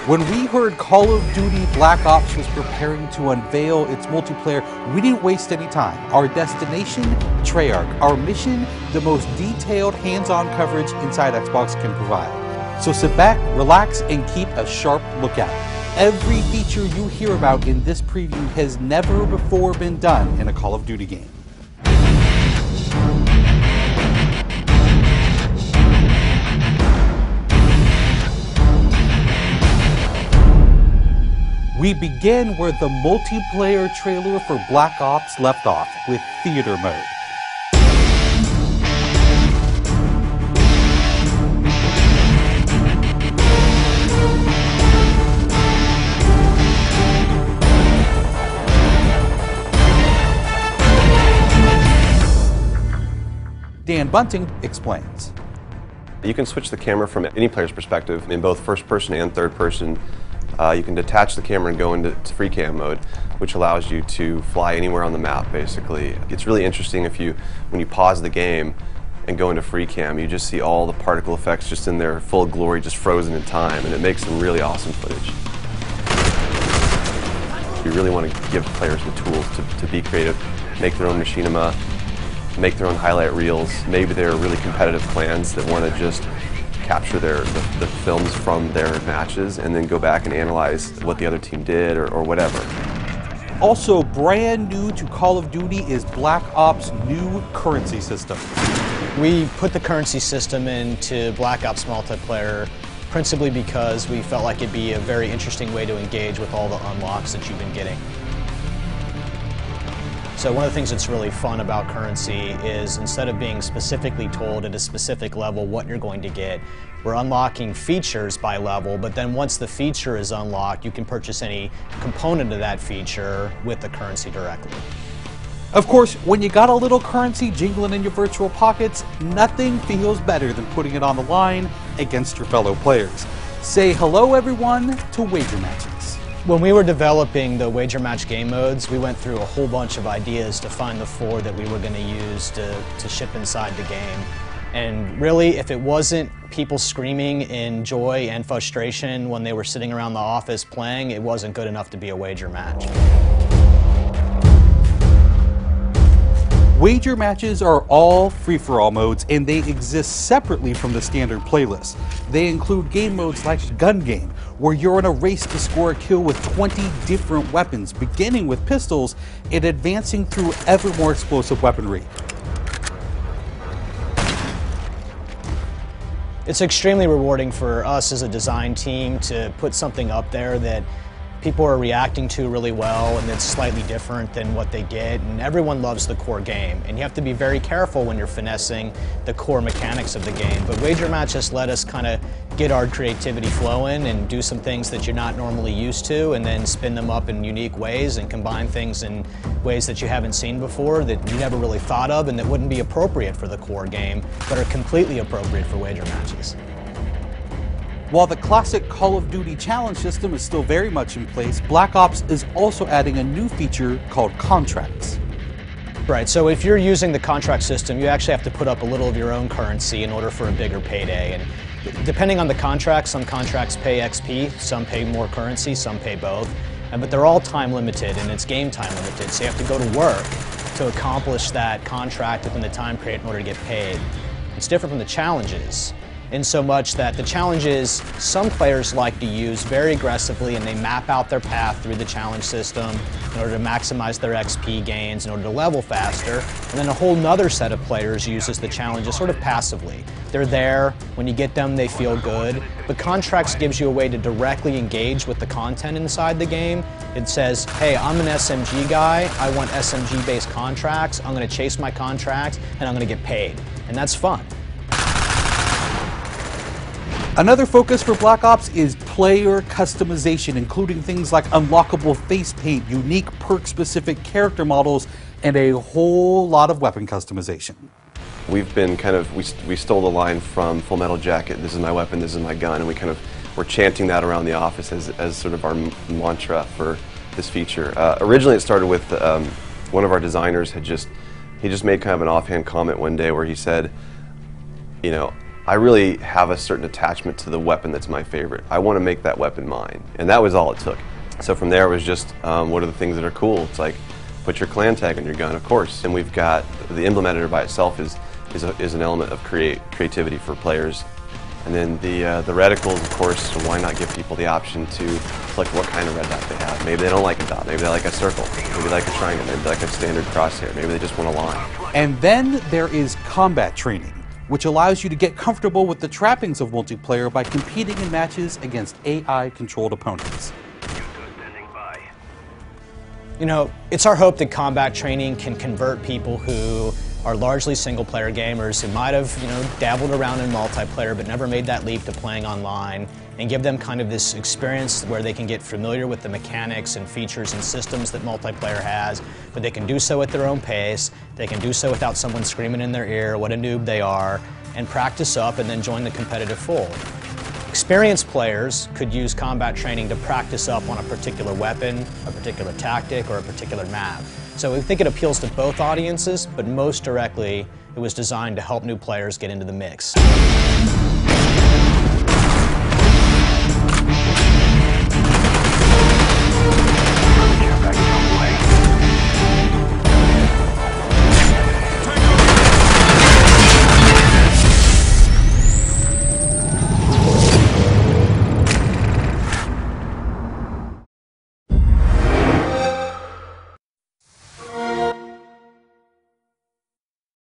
When we heard Call of Duty Black Ops was preparing to unveil its multiplayer, we didn't waste any time. Our destination, Treyarch. Our mission, the most detailed hands-on coverage inside Xbox can provide. So sit back, relax, and keep a sharp lookout. Every feature you hear about in this preview has never before been done in a Call of Duty game. We begin where the multiplayer trailer for Black Ops left off, with theater mode. Dan Bunting explains. You can switch the camera from any player's perspective in both first person and third person. You can detach the camera and go into free cam mode, which allows you to fly anywhere on the map, basically. It's really interesting when you pause the game and go into free cam, you just see all the particle effects just in their full glory, just frozen in time, and it makes some really awesome footage. You really want to give players the tools to be creative, make their own machinima, make their own highlight reels. Maybe they're really competitive clans that want to just capture the films from their matches and then go back and analyze what the other team did or whatever. Also brand new to Call of Duty is Black Ops' new currency system. We put the currency system into Black Ops multiplayer principally because we felt like it'd be a very interesting way to engage with all the unlocks that you've been getting. So one of the things that's really fun about currency is instead of being specifically told at a specific level what you're going to get, we're unlocking features by level, but then once the feature is unlocked, you can purchase any component of that feature with the currency directly. Of course, when you got a little currency jingling in your virtual pockets, nothing feels better than putting it on the line against your fellow players. Say hello, everyone, to wager matches. When we were developing the wager match game modes, we went through a whole bunch of ideas to find the 4 that we were going to use to ship inside the game. And really, if it wasn't people screaming in joy and frustration when they were sitting around the office playing, it wasn't good enough to be a wager match. Wager matches are all free-for-all modes, and they exist separately from the standard playlist. They include game modes like Gun Game, where you're in a race to score a kill with 20 different weapons, beginning with pistols and advancing through ever more explosive weaponry. It's extremely rewarding for us as a design team to put something up there that people are reacting to really well and it's slightly different than what they get, and everyone loves the core game, and you have to be very careful when you're finessing the core mechanics of the game. But wager matches let us kind of get our creativity flowing and do some things that you're not normally used to, and then spin them up in unique ways and combine things in ways that you haven't seen before, that you never really thought of, and that wouldn't be appropriate for the core game but are completely appropriate for wager matches. While the classic Call of Duty challenge system is still very much in place, Black Ops is also adding a new feature called contracts. Right, so if you're using the contract system, you actually have to put up a little of your own currency in order for a bigger payday. And depending on the contract, some contracts pay XP, some pay more currency, some pay both. But they're all time limited, and it's game time limited, so you have to go to work to accomplish that contract within the time period in order to get paid. It's different from the challenges, in so much that the challenges some players like to use very aggressively, and they map out their path through the challenge system in order to maximize their XP gains, in order to level faster. And then a whole nother set of players uses the challenges sort of passively. They're there, when you get them they feel good, but contracts gives you a way to directly engage with the content inside the game. It says, hey, I'm an SMG guy, I want SMG based contracts, I'm going to chase my contracts and I'm going to get paid. And that's fun. Another focus for Black Ops is player customization, including things like unlockable face paint, unique perk-specific character models, and a whole lot of weapon customization. We've been we stole the line from Full Metal Jacket, this is my weapon, this is my gun, and we're chanting that around the office as sort of our mantra for this feature. Originally it started with one of our designers he just made kind of an offhand comment one day where he said, you know, I really have a certain attachment to the weapon that's my favorite. I want to make that weapon mine, and that was all it took. So from there it was just, what are the things that are cool? It's like, put your clan tag on your gun, of course. And we've got, the emblem editor by itself is an element of creativity for players. And then the reticles, of course, why not give people the option to select what kind of red dot they have. Maybe they don't like a dot, maybe they like a circle, maybe they like a triangle, maybe they like a standard crosshair, maybe they just want a line. And then there is combat training, which allows you to get comfortable with the trappings of multiplayer by competing in matches against AI-controlled opponents. You know, it's our hope that combat training can convert people who are largely single-player gamers who might have, dabbled around in multiplayer but never made that leap to playing online, and give them kind of this experience where they can get familiar with the mechanics and features and systems that multiplayer has, but they can do so at their own pace, they can do so without someone screaming in their ear what a noob they are, and practice up and then join the competitive fold. Experienced players could use combat training to practice up on a particular weapon, a particular tactic, or a particular map. So we think it appeals to both audiences, but most directly, it was designed to help new players get into the mix.